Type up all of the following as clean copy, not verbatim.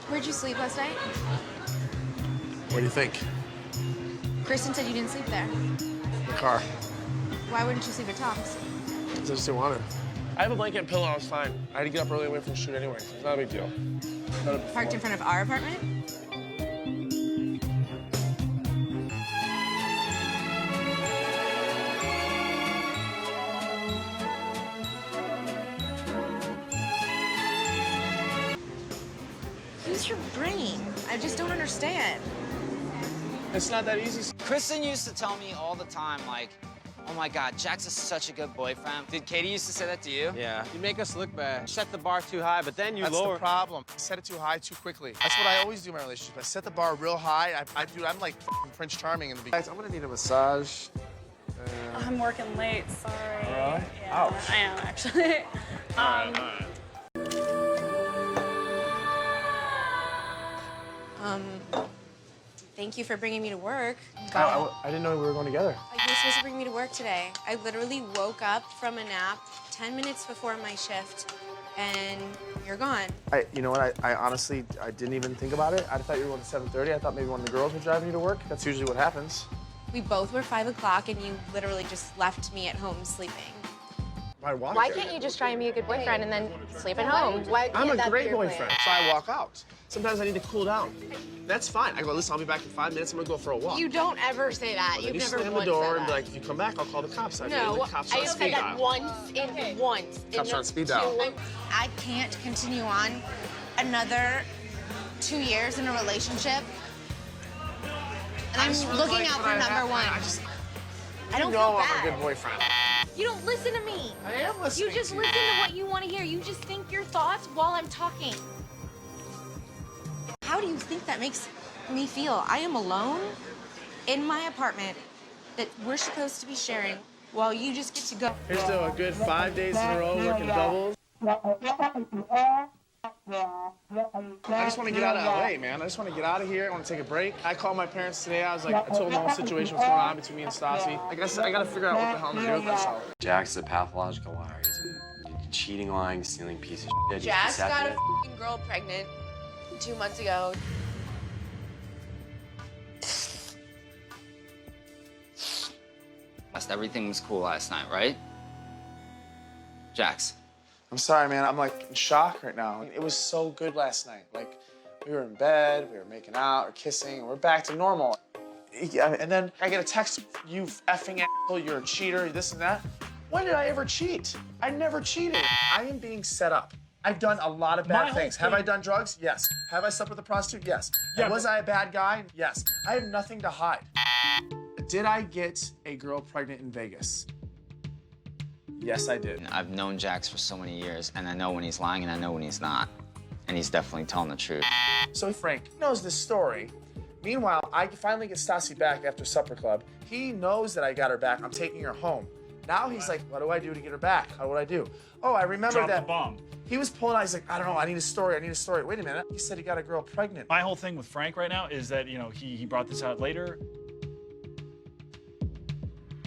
Where'd you sleep last night? What do you think? Kristen said you didn't sleep there. The car. Why wouldn't you sleep at Tom's? Because I just didn't want to. I have a blanket and pillow, I was fine. I had to get up early and wait for the shoot anyway, so it's not a big deal. Parked in front of our apartment? Use your brain. I just don't understand. It's not that easy. Kristen used to tell me all the time, like, oh my God, Jax is such a good boyfriend. Did Katie used to say that to you? Yeah. You make us look bad. Set the bar too high, but then you lower. That's the problem. I set it too high too quickly. That's what I always do in my relationship. I set the bar real high. I'm like Prince Charming in the beginning. I'm gonna need a massage. I'm working late, sorry. All right. Yeah, Ouch. I am, actually. All right. Thank you for bringing me to work. I didn't know we were going together. Like, you were supposed to bring me to work today. I literally woke up from a nap 10 minutes before my shift, and you're gone. You know what? I honestly, I didn't even think about it. I thought you were going to 7:30. I thought maybe one of the girls were driving you to work. That's usually what happens. We both were 5 o'clock, and you literally just left me at home sleeping. Why can't you just try and be a good boyfriend and then sleep at home? I'm a great boyfriend, so I walk out. Sometimes I need to cool down. That's fine. I go, listen, I'll be back in 5 minutes. I'm gonna go for a walk. You don't ever say that. Well, You've you never slam the once door said and be that. like, if you come back, I'll call the cops. No, the cops I on said speed that dial. once. Cops are on speed dial. I can't continue on another 2 years in a relationship. And I'm looking out for number one. I don't feel bad. I'm a good boyfriend. You don't listen to me. I am listening. You just listen to what you want to hear. You just think your thoughts while I'm talking. How do you think that makes me feel? I am alone in my apartment that we're supposed to be sharing while you just get to go. Here's to a good 5 days in a row working doubles. I just want to get out of LA, man. I just want to get out of here. I want to take a break. I called my parents today. I was like, I told them the whole situation was going on between me and Stassi. I guess I got to figure out what the hell I'm going to do with myself. Jax is a pathological liar. He's a cheating, lying, stealing piece of shit. Jax got a f***ing girl pregnant 2 months ago. Everything was cool last night, right? Jax. I'm sorry, man. I'm like in shock right now. It was so good last night. Like, we were in bed, we were making out, or kissing, and we're back to normal. Yeah, and then I get a text, you effing asshole, you're a cheater, this and that. When did I ever cheat? I never cheated. I am being set up. I've done a lot of bad things. Have I done drugs? Yes. Have I slept with a prostitute? Yes. Yeah, and was I a bad guy? Yes. I have nothing to hide. Did I get a girl pregnant in Vegas? Yes, I did. I've known Jax for so many years, and I know when he's lying and I know when he's not. And he's definitely telling the truth. So Frank knows this story. Meanwhile, I finally get Stassi back after supper club. He knows that I got her back. I'm taking her home. Now he's like, what do I do to get her back? How would I do? Oh, I remember that. Drop the bomb. He was pulling out, he's like, I don't know, I need a story, I need a story. Wait a minute, he said he got a girl pregnant. My whole thing with Frank right now is that, you know, he brought this out later.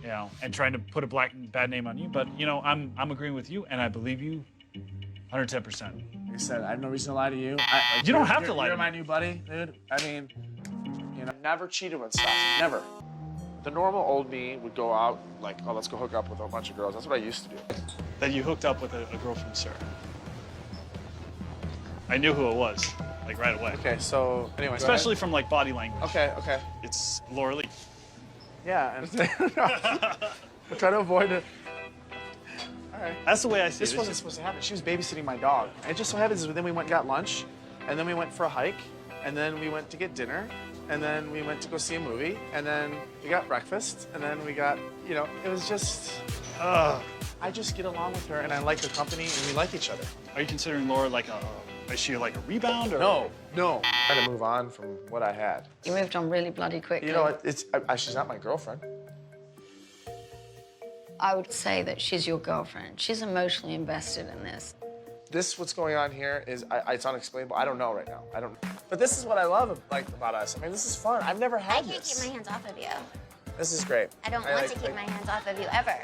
You know, and trying to put a bad name on you, but you know, I'm agreeing with you, and I believe you, 110%. Like I said, I have no reason to lie to you. You don't have to lie to You're me. my new buddy, dude. I mean, you know, never cheated with Stassi, never. The normal old me would go out like, oh, let's go hook up with a bunch of girls. That's what I used to do. That you hooked up with a girl from Sir. I knew who it was, like right away. Okay, so anyway. Especially from like body language. Okay. It's Laura Lee. Yeah, and we'll try to avoid it. All right. That's the way I see it. This wasn't supposed to happen. She was babysitting my dog. It just so happens that then we went and got lunch, and then we went for a hike, and then we went to get dinner, and then we went to go see a movie, and then we got breakfast, and then we got, you know, it was just, I just get along with her, and I like her company, and we like each other. Are you considering Laura like is she like a rebound or? No. Trying to move on from what I had. You moved on really bloody quickly. You know what? She's not my girlfriend. I would say that she's your girlfriend. She's emotionally invested in this. What's going on here is, it's unexplainable. I don't know right now. But this is what I love about us. I mean, this is fun. I've never had this. I can't keep my hands off of you. This is great. I don't want to keep my hands off of you ever.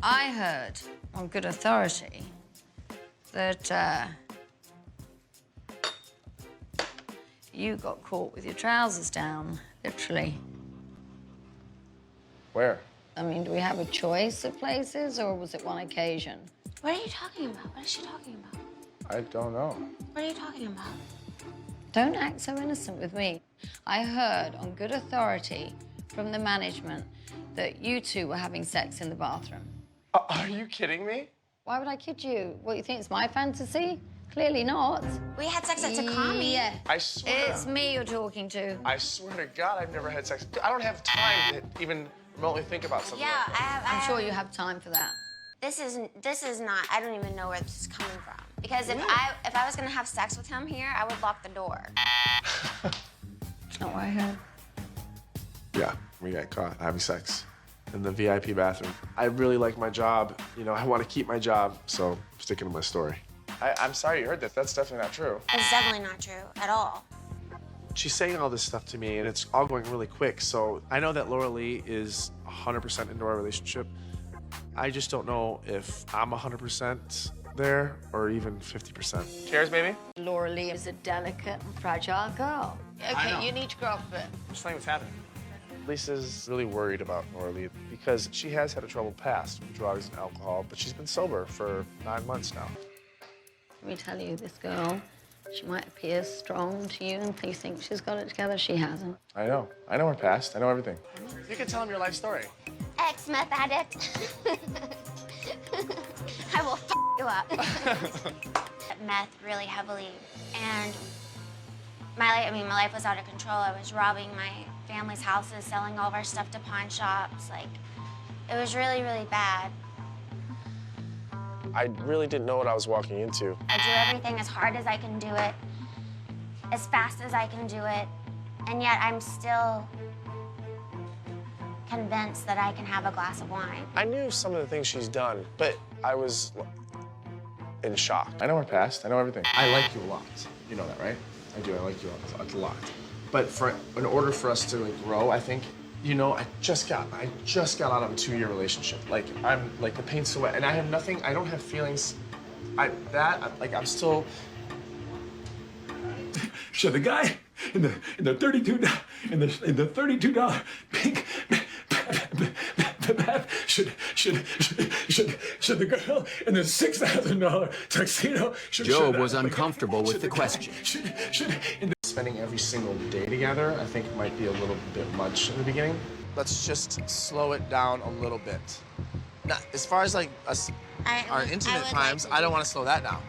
I heard on good authority that You got caught with your trousers down, literally. Where? I mean, do we have a choice of places, or was it one occasion? What are you talking about? What is she talking about? I don't know. What are you talking about? Don't act so innocent with me. I heard on good authority from the management that you two were having sex in the bathroom. Are you kidding me? Why would I kid you? What, you think it's my fantasy? Clearly not. We had sex at Takami. Yeah. I swear. It's me you're talking to. I swear to God, I've never had sex. I don't have time to even remotely think about something Yeah, like that. I'm sure you have time for that. This is not. I don't even know where this is coming from. Because if I was gonna have sex with him here, I would lock the door. It's not what I heard. Yeah, we got caught having sex in the VIP bathroom. I really like my job. You know, I want to keep my job, so I'm sticking to my story. I'm sorry you heard that. That's definitely not true. It's definitely not true at all. She's saying all this stuff to me, and it's all going really quick. So I know that Laura Lee is 100% into our relationship. I just don't know if I'm 100% there or even 50%. Cheers, baby. Laura Lee is a delicate and fragile girl. Okay, you need to grow up a bit. Just tell me what's happening. Lisa's really worried about Laura Lee because she has had a troubled past with drugs and alcohol, but she's been sober for 9 months now. Let me tell you, this girl, she might appear strong to you and you think she's got it together. She hasn't. I know her past. I know everything. You can tell him your life story. Ex-meth addict. I will f you up. Meth really heavily, and my life was out of control. I was robbing my family's houses, selling all of our stuff to pawn shops. Like, it was really, really bad. I really didn't know what I was walking into. I do everything as hard as I can do it, as fast as I can do it, and yet I'm still convinced that I can have a glass of wine. I knew some of the things she's done, but I was in shock. I know her past. I know everything. I like you a lot. You know that, right? I do. I like you a lot. But in order for us to like, grow, I think, you know, I just got out of a 2-year relationship. Like, I'm like the paint's so wet, and I have nothing. I don't have feelings. I'm still. So the guy in the $32 pink bath should the girl in the $6,000 tuxedo Job was uncomfortable with the question. Spending every single day together, I think might be a little bit much in the beginning. Let's just slow it down a little bit. Now, as far as like our intimate times, I don't want to slow that down.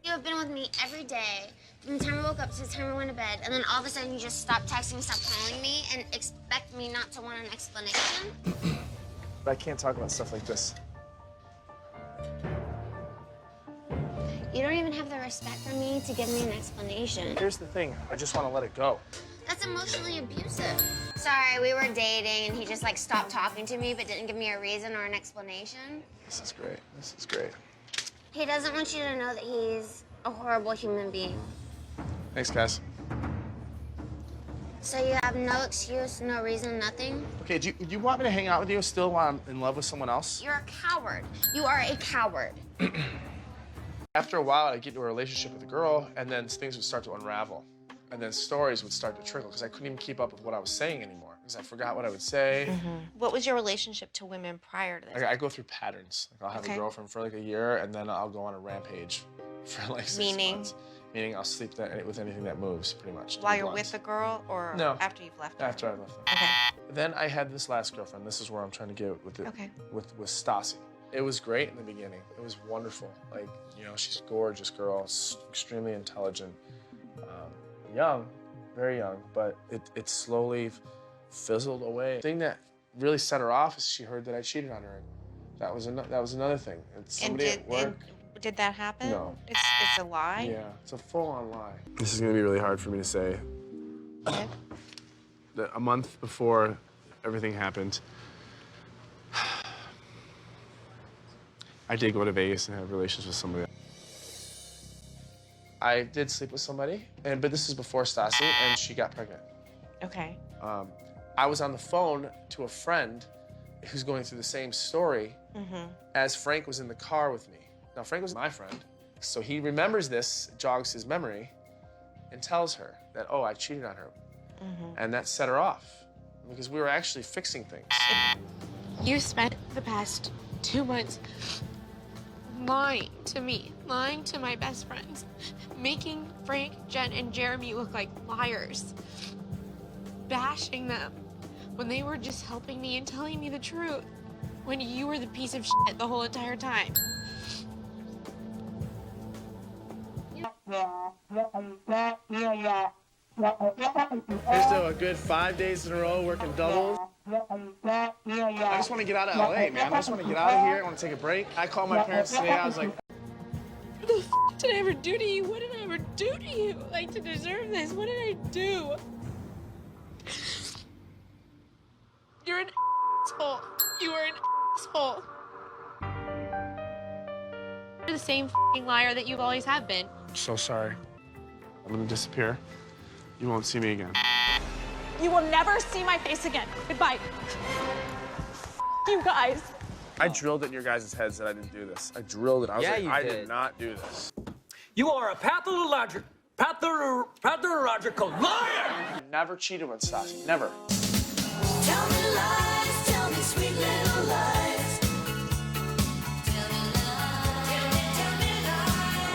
You have been with me every day, from the time I woke up to the time I went to bed, and then all of a sudden you just stop texting, stop calling me, and expect me not to want an explanation? I can't talk about stuff like this. You don't even have the respect for me to give me an explanation. Here's the thing, I just want to let it go. That's emotionally abusive. Sorry, we were dating, and he just, like, stopped talking to me but didn't give me a reason or an explanation. This is great. This is great. He doesn't want you to know that he's a horrible human being. Thanks, Cass. So you have no excuse, no reason, nothing? Okay, do you want me to hang out with you still while I'm in love with someone else? You're a coward. You are a coward. After a while, I'd get into a relationship with a girl, and then things would start to unravel. And then stories would start to trickle, because I couldn't even keep up with what I was saying anymore, because I forgot what I would say. What was your relationship to women prior to this? I go through patterns. Like, I'll have a girlfriend for like a year, and then I'll go on a rampage for like 6 months. Meaning I'll sleep with anything that moves, pretty much. While you're with the girl, or no, after you've left her? After I left her. Okay. Then I had this last girlfriend. This is where I'm trying to get with it. Okay. With Stassi. It was great in the beginning. It was wonderful. Like, you know, she's a gorgeous girl, extremely intelligent, young, very young, but it slowly fizzled away. The thing that really set her off is she heard that I cheated on her. And that was another thing. And somebody at work. Did that happen? No. It's a lie? Yeah, it's a full-on lie. This is gonna be really hard for me to say. Okay. A month before everything happened, I did go to Vegas and have relations with somebody. I did sleep with somebody, but this is before Stassi, and she got pregnant. Okay. I was on the phone to a friend who's going through the same story as Frank was in the car with me. Now, Frank was my friend, so he remembers this, jogs his memory, and tells her that, oh, I cheated on her. And that set her off because we were actually fixing things. You spent the past 2 months lying to me, lying to my best friends, making Frank, Jen, and Jeremy look like liars, bashing them when they were just helping me and telling me the truth, when you were the piece of shit the whole entire time. Here's to a good 5 days in a row working doubles. I just want to get out of LA, man. I just want to get out of here. I want to take a break. I called my parents today. I was like, What the f did I ever do to you? What did I ever do to you? Like, to deserve this? What did I do? You're an asshole. You are an asshole. You're the same f***ing liar that you've always have been. I'm so sorry. I'm going to disappear. You won't see me again. You will never see my face again. Goodbye. You guys. I drilled it in your guys' heads that I didn't do this. I drilled it. I was Yeah, like, you I did. did not do this. You are a pathological liar! Never cheated with Stassi. Never.